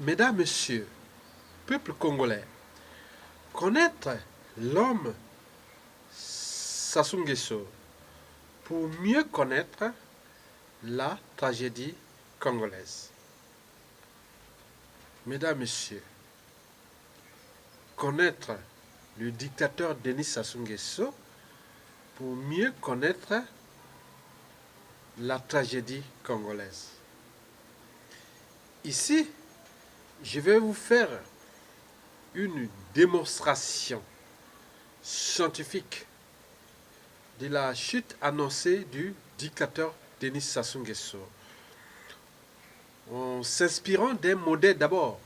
Mesdames, Messieurs, peuple congolais, connaître l'homme Sassou Nguesso pour mieux connaître la tragédie congolaise. Mesdames, Messieurs, connaître le dictateur Denis Sassou Nguesso pour mieux connaître la tragédie congolaise. Ici, je vais vous faire une démonstration scientifique de la chute annoncée du dictateur Denis Sassou Nguesso. En s'inspirant d'un modèle d'abord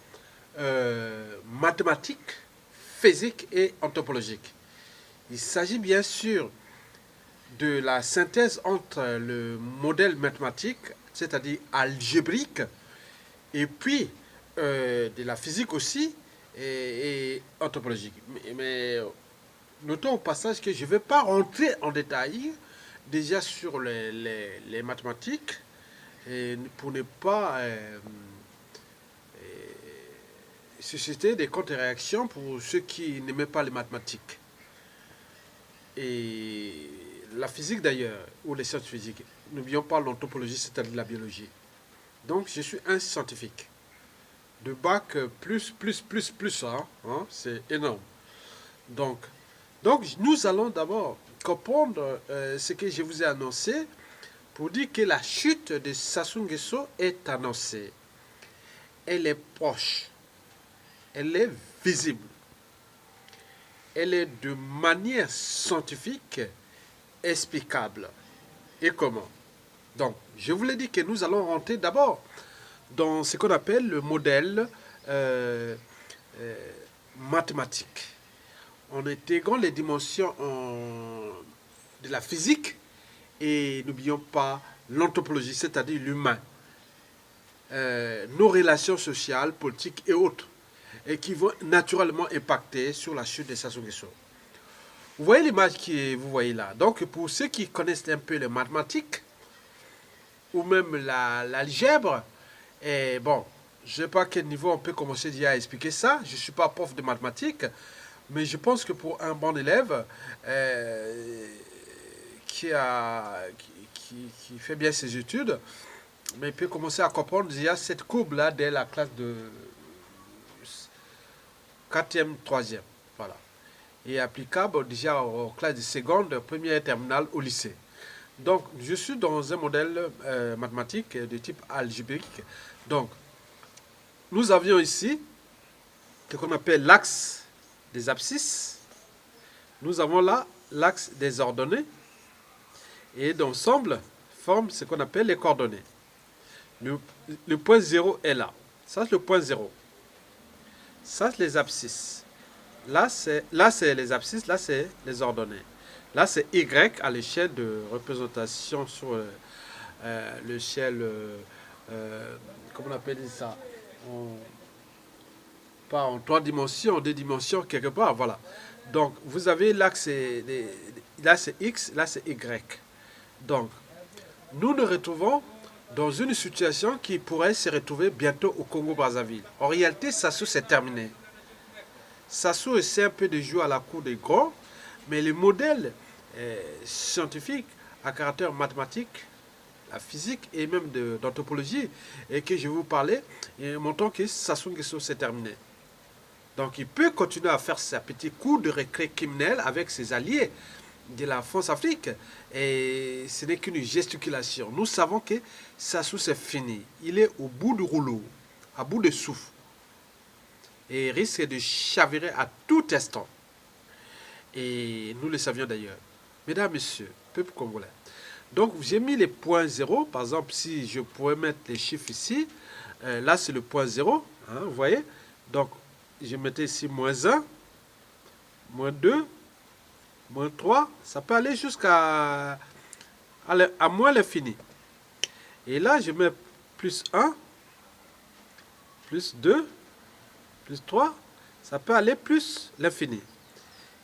mathématique, physique et anthropologique. Il s'agit bien sûr de la synthèse entre le modèle mathématique, c'est-à-dire algébrique, et puis de la physique aussi, et anthropologique. Mais notons au passage que je ne vais pas rentrer en détail déjà sur les mathématiques, et pour ne pas susciter des contre-réactions pour ceux qui n'aimaient pas les mathématiques. Et la physique d'ailleurs, ou les sciences physiques. N'oublions pas l'anthropologie, c'est-à-dire la biologie. Donc je suis un scientifique. De bac plus, c'est énorme. Donc nous allons d'abord comprendre ce que je vous ai annoncé pour dire que la chute de Sassou Nguesso est annoncée. Elle est proche. Elle est visible. Elle est de manière scientifique explicable. Et comment? Donc, je vous l'ai dit que nous allons rentrer d'abord dans ce qu'on appelle le modèle mathématique. En intégrant les dimensions de la physique et n'oublions pas l'anthropologie, c'est-à-dire l'humain, nos relations sociales, politiques et autres, et qui vont naturellement impacter sur la chute de Sassou Nguesso. Vous voyez l'image que vous voyez là. Donc, pour ceux qui connaissent un peu les mathématiques, ou même l'algèbre, et bon, je ne sais pas à quel niveau on peut commencer déjà à expliquer ça. Je ne suis pas prof de mathématiques, mais je pense que pour un bon élève qui fait bien ses études, mais il peut commencer à comprendre déjà cette courbe-là dès la classe de 4e, 3e. Voilà. Et applicable déjà aux classes de seconde, première et terminale au lycée. Donc, je suis dans un modèle mathématique de type algébrique. Donc, nous avions ici ce qu'on appelle l'axe des abscisses. Nous avons là l'axe des ordonnées. Et d'ensemble, forme ce qu'on appelle les coordonnées. Le point 0 est là. Ça, c'est le point 0. Ça, c'est les abscisses. Là, c'est les abscisses. Là, c'est les ordonnées. Là, c'est Y à l'échelle de représentation sur l'échelle, comment on appelle ça, pas en 3 dimensions, en 2 dimensions, quelque part, voilà. Donc, vous avez l'axe, là c'est X, là c'est Y. Donc, nous nous retrouvons dans une situation qui pourrait se retrouver bientôt au Congo-Brazzaville. En réalité, Sassou, c'est terminé. Sassou essaie un peu de jouer à la cour des grands, mais les modèles scientifiques à caractère mathématique, la physique et même d'anthropologie, et que je vais vous parler, montrant que Sassou Nguesso c'est terminé. Donc il peut continuer à faire sa petite cour de récré criminel avec ses alliés de la France-Afrique, et ce n'est qu'une gesticulation. Nous savons que Sassou c'est fini. Il est au bout du rouleau, à bout de souffle, et risque de chavirer à tout instant. Et nous le savions d'ailleurs. Mesdames, Messieurs, peuple congolais. Donc, j'ai mis les points 0. Par exemple, si je pourrais mettre les chiffres ici, là, c'est le point 0. Hein, vous voyez? Donc, je mettais ici moins 1, moins 2, moins 3. Ça peut aller jusqu'à moins l'infini. Et là, je mets plus 1, plus 2, plus 3. Ça peut aller plus l'infini.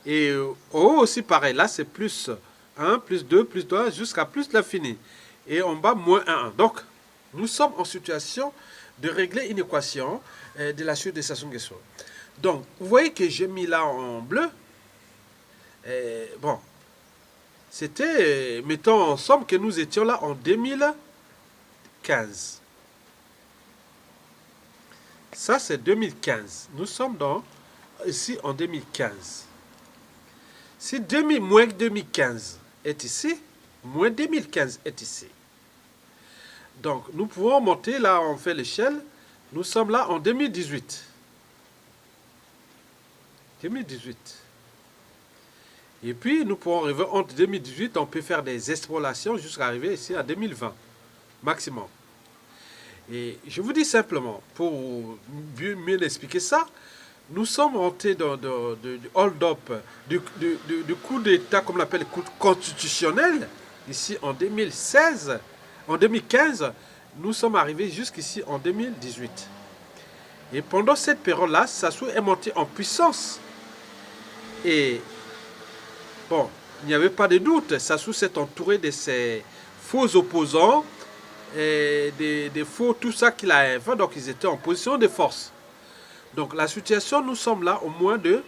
Et au haut aussi pareil, là c'est plus 1, plus 2, plus 3, jusqu'à plus l'infini. Et en bas, moins 1. Donc, nous sommes en situation de régler une équation de la suite de Sassou Nguesso. Donc, vous voyez que j'ai mis là en bleu. Bon, c'était, mettons ensemble que nous étions là en 2015. Ça, c'est 2015. Nous sommes ici en 2015. Si moins 2015 est ici, moins 2015 est ici. Donc, nous pouvons monter, là, on fait l'échelle. Nous sommes là en 2018. 2018. Et puis, nous pourrons arriver entre 2018, on peut faire des extrapolations jusqu'à arriver ici à 2020, maximum. Et je vous dis simplement, pour mieux expliquer ça, nous sommes rentrés dans du hold-up, du coup d'État, comme on l'appelle, coup constitutionnel, ici en 2016, en 2015, nous sommes arrivés jusqu'ici en 2018. Et pendant cette période-là, Sassou est monté en puissance. Et bon, il n'y avait pas de doute, Sassou s'est entouré de ses faux opposants, et des faux, tout ça qu'il a fait, donc ils étaient en position de force. Donc la situation, nous sommes là au mois de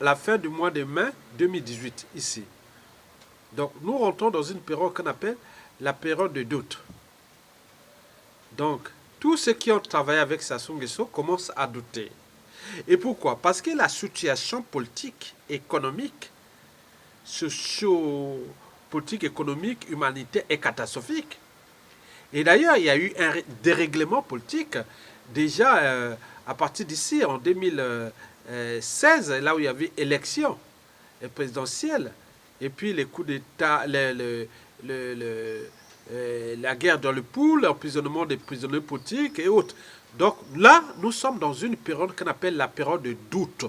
la fin du mois de mai 2018, ici. Donc nous rentrons dans une période qu'on appelle la période de doute. Donc, tous ceux qui ont travaillé avec Sassou Nguesso commencent à douter. Et pourquoi? Parce que la situation politique, économique, socio-politique, économique, humanitaire est catastrophique. Et d'ailleurs, il y a eu un dérèglement politique déjà à partir d'ici, en 2016, là où il y avait élection présidentielle, et puis les coups d'État, la guerre dans le pool, l'emprisonnement des prisonniers politiques et autres. Donc là, nous sommes dans une période qu'on appelle la période de doute.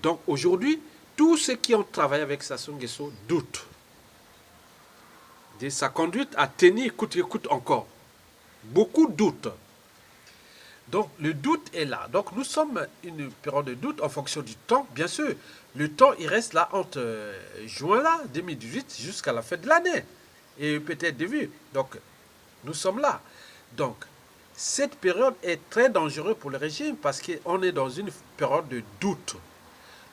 Donc aujourd'hui, tous ceux qui ont travaillé avec Sassou Nguesso doutent de sa conduite à tenir coûte que coûte encore. Beaucoup doutent. Donc le doute est là. Donc nous sommes une période de doute en fonction du temps. Bien sûr, le temps il reste là entre juin là, 2018 jusqu'à la fin de l'année. Et peut-être début. Donc nous sommes là. Donc cette période est très dangereuse pour le régime parce qu'on est dans une période de doute.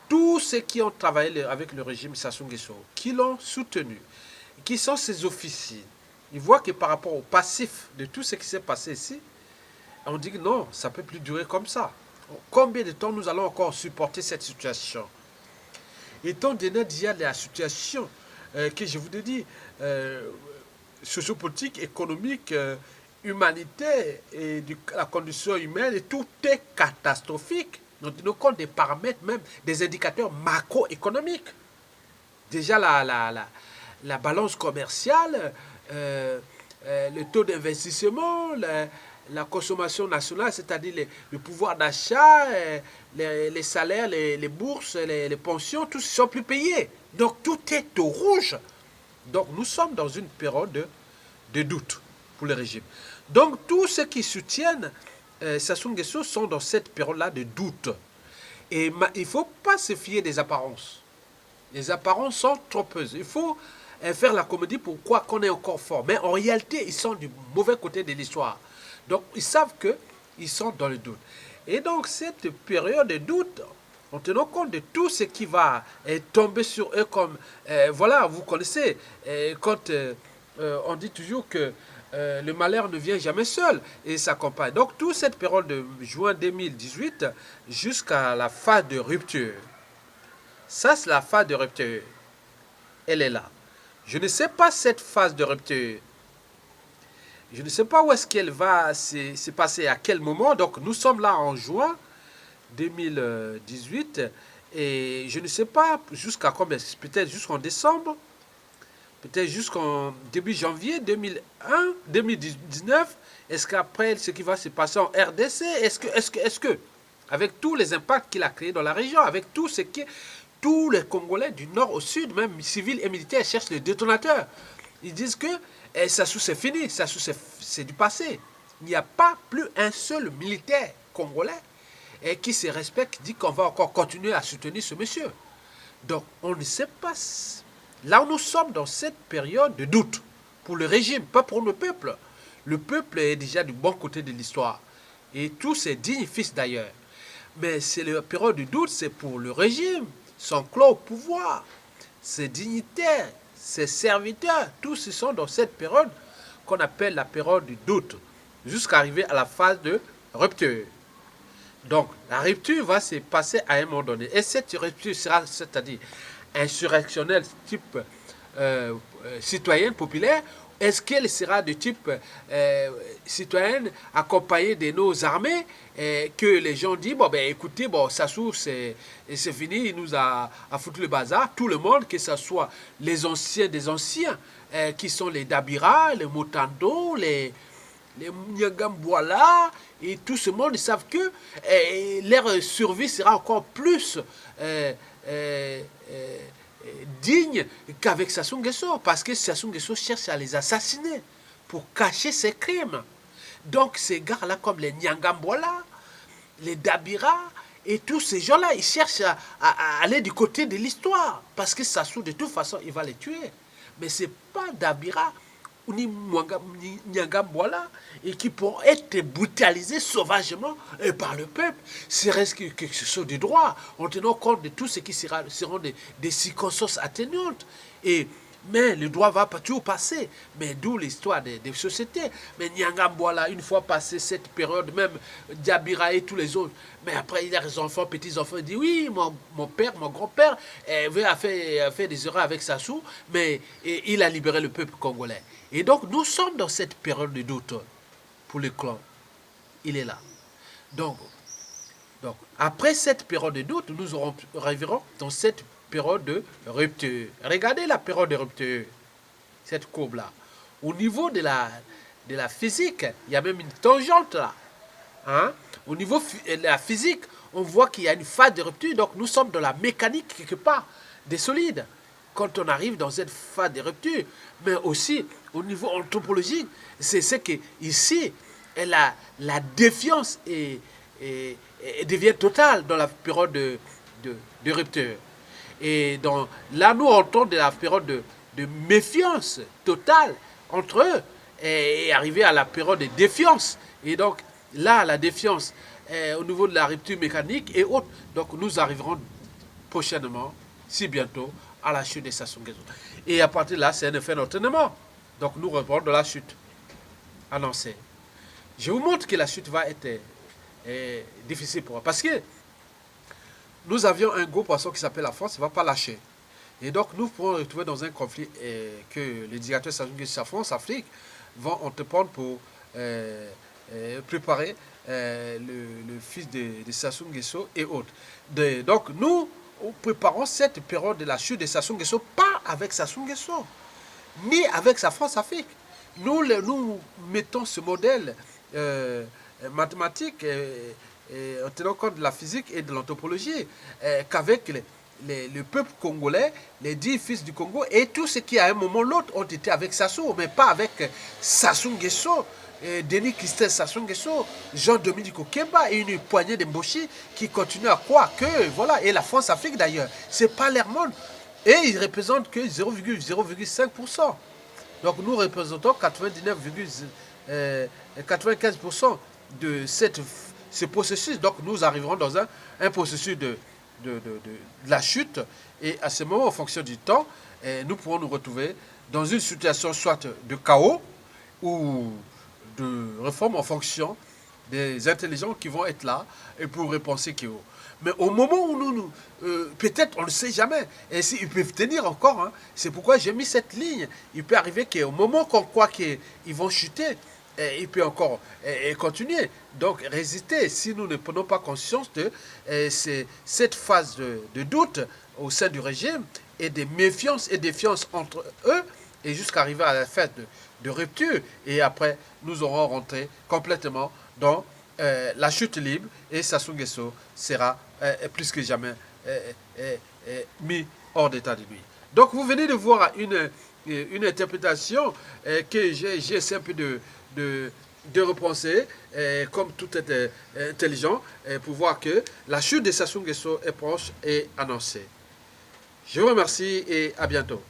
Tous ceux qui ont travaillé avec le régime Sassou Nguesso, qui l'ont soutenu, qui sont ses officiers, ils voient que par rapport au passif de tout ce qui s'est passé ici, on dit que non, ça ne peut plus durer comme ça. Combien de temps nous allons encore supporter cette situation? Étant donné déjà la situation que je vous ai dit, sociopolitique, économique, humanitaire et la condition humaine, et tout est catastrophique. Nous tenons compte des paramètres, même des indicateurs macroéconomiques. Déjà la balance commerciale, le taux d'investissement, la consommation nationale, c'est-à-dire le pouvoir d'achat, les salaires, les bourses, les pensions, tous ne sont plus payés. Donc tout est au rouge. Donc nous sommes dans une période de doute pour le régime. Donc tous ceux qui soutiennent Sassou Nguesso sont dans cette période-là de doute. Et il ne faut pas se fier des apparences. Les apparences sont trompeuses. Il faut faire la comédie pour croire qu'on est encore fort. Mais en réalité, ils sont du mauvais côté de l'histoire. Donc, ils savent qu'ils sont dans le doute. Et donc, cette période de doute, en tenant compte de tout ce qui va tomber sur eux comme... voilà, vous connaissez, quand on dit toujours que le malheur ne vient jamais seul et s'accompagne. Donc, toute cette période de juin 2018 jusqu'à la phase de rupture. Ça, c'est la phase de rupture. Elle est là. Je ne sais pas cette phase de rupture. Je ne sais pas où est-ce qu'elle va se passer, à quel moment. Donc, nous sommes là en juin 2018 et je ne sais pas jusqu'à combien, peut-être jusqu'en décembre, peut-être jusqu'en début janvier 2019. Est-ce qu'après, ce qui va se passer en RDC, est-ce que, avec tous les impacts qu'il a créés dans la région, avec tout ce qui... Tous les Congolais du nord au sud, même civils et militaires, cherchent le détonateur. Ils disent que Sassou c'est fini, Sassou c'est du passé. Il n'y a pas plus un seul militaire congolais qui se respecte, qui dit qu'on va encore continuer à soutenir ce monsieur. Donc on ne sait pas. Là où nous sommes dans cette période de doute, pour le régime, pas pour le peuple. Le peuple est déjà du bon côté de l'histoire. Et tous ses dignes fils d'ailleurs. Mais c'est la période du doute, c'est pour le régime, son clan au pouvoir, ses dignitaires, ses serviteurs, tous ils sont dans cette période qu'on appelle la période du doute, jusqu'à arriver à la phase de rupture. Donc, la rupture va se passer à un moment donné. Et cette rupture sera, c'est-à-dire insurrectionnelle, type citoyenne populaire. Est-ce qu'elle sera de type citoyenne accompagnée de nos armées que les gens disent, bon ben écoutez, bon Sassou c'est fini, il nous a foutu le bazar, tout le monde, que ce soit les anciens des anciens, qui sont les Dabira, les Motando, les Nyangambwala, et tout ce monde, ils savent que leur survie sera encore plus digne qu'avec Sassou Nguesso, parce que Sassou Nguesso cherche à les assassiner pour cacher ses crimes. Donc ces gars-là, comme les Nyangambwala, les Dabira, et tous ces gens-là, ils cherchent à aller du côté de l'histoire, parce que Sassou, de toute façon, il va les tuer. Mais ce n'est pas Dabira ni Nyangambwala et qui pourront être brutalisés sauvagement par le peuple. C'est reste quelque chose de droit, en tenant compte de tout ce qui seront des circonstances atténuantes. Mais le droit va pas toujours passer. Mais d'où l'histoire des sociétés. Mais Nyangambwala, une fois passé cette période, même Diabira et tous les autres, mais après il a des enfants, petits-enfants, il dit oui, mon père, mon grand-père a fait des erreurs avec Sassou, mais il a libéré le peuple congolais. Et donc nous sommes dans cette période de doute pour le clan. Il est là. Donc après cette période de doute, nous arriverons dans cette période de rupture. Regardez la période de rupture, cette courbe-là. Au niveau de la physique, il y a même une tangente là. Hein? Au niveau de la physique, on voit qu'il y a une phase de rupture. Donc nous sommes dans la mécanique quelque part des solides. Quand on arrive dans cette phase de rupture, mais aussi au niveau anthropologique, c'est ce que ici, la défiance devient totale dans la période de rupture. Et donc, là, nous entrons de la période de méfiance totale entre eux et arriver à la période de défiance. Et donc, là, la défiance au niveau de la rupture mécanique et autres. Donc, nous arriverons prochainement, si bientôt, à la chute de Sassou Nguesso. Et à partir de là, c'est un effet d'entraînement. Donc, nous reparlons de la chute annoncée. Je vous montre que la chute va être difficile pour moi. Parce que nous avions un gros poisson qui s'appelle la France, il ne va pas lâcher. Et donc, nous pourrons retrouver dans un conflit que les dictateurs Sassou Nguesso, France, Afrique, vont entreprendre pour préparer le fils de Sassou Nguesso et autres. Donc, nous préparons cette période de la chute de Sassou Nguesso, pas avec Sassou Nguesso, ni avec sa France-Afrique. Nous mettons ce modèle mathématique en tenant compte de la physique et de l'anthropologie, qu'avec le peuple congolais, les 10 fils du Congo, et tous ceux qui à un moment ou l'autre ont été avec Sassou, mais pas avec Sassou Nguesso, Denis Christophe Sassou Nguesso, Jean-Dominique Okemba et une poignée de Mboshi qui continuent à croire que, voilà, et la France-Afrique d'ailleurs, c'est pas leur monde. Et ils représentent que 0,05%. Donc nous représentons 95% de ce processus. Donc nous arriverons dans un processus de la chute. Et à ce moment, en fonction du temps, nous pourrons nous retrouver dans une situation soit de chaos ou de réforme en fonction des intelligents qui vont être là et pour repenser chaos. Mais au moment où nous peut-être, on ne sait jamais, et ils peuvent tenir encore, hein, c'est pourquoi j'ai mis cette ligne. Il peut arriver qu'au moment qu'on croit qu'ils vont chuter, il peut encore continuer. Donc résister, si nous ne prenons pas conscience de cette phase de doute au sein du régime et de méfiance et défiance entre eux, et jusqu'à arriver à la phase de rupture, et après nous aurons rentré complètement dans la chute libre, et Sassou Nguesso sera plus que jamais mis hors d'état de nuit. Donc vous venez de voir une interprétation que j'ai essayé un peu de repenser, comme tout est intelligent, pour voir que la chute de Sassou Nguesso est proche et annoncée. Je vous remercie et à bientôt.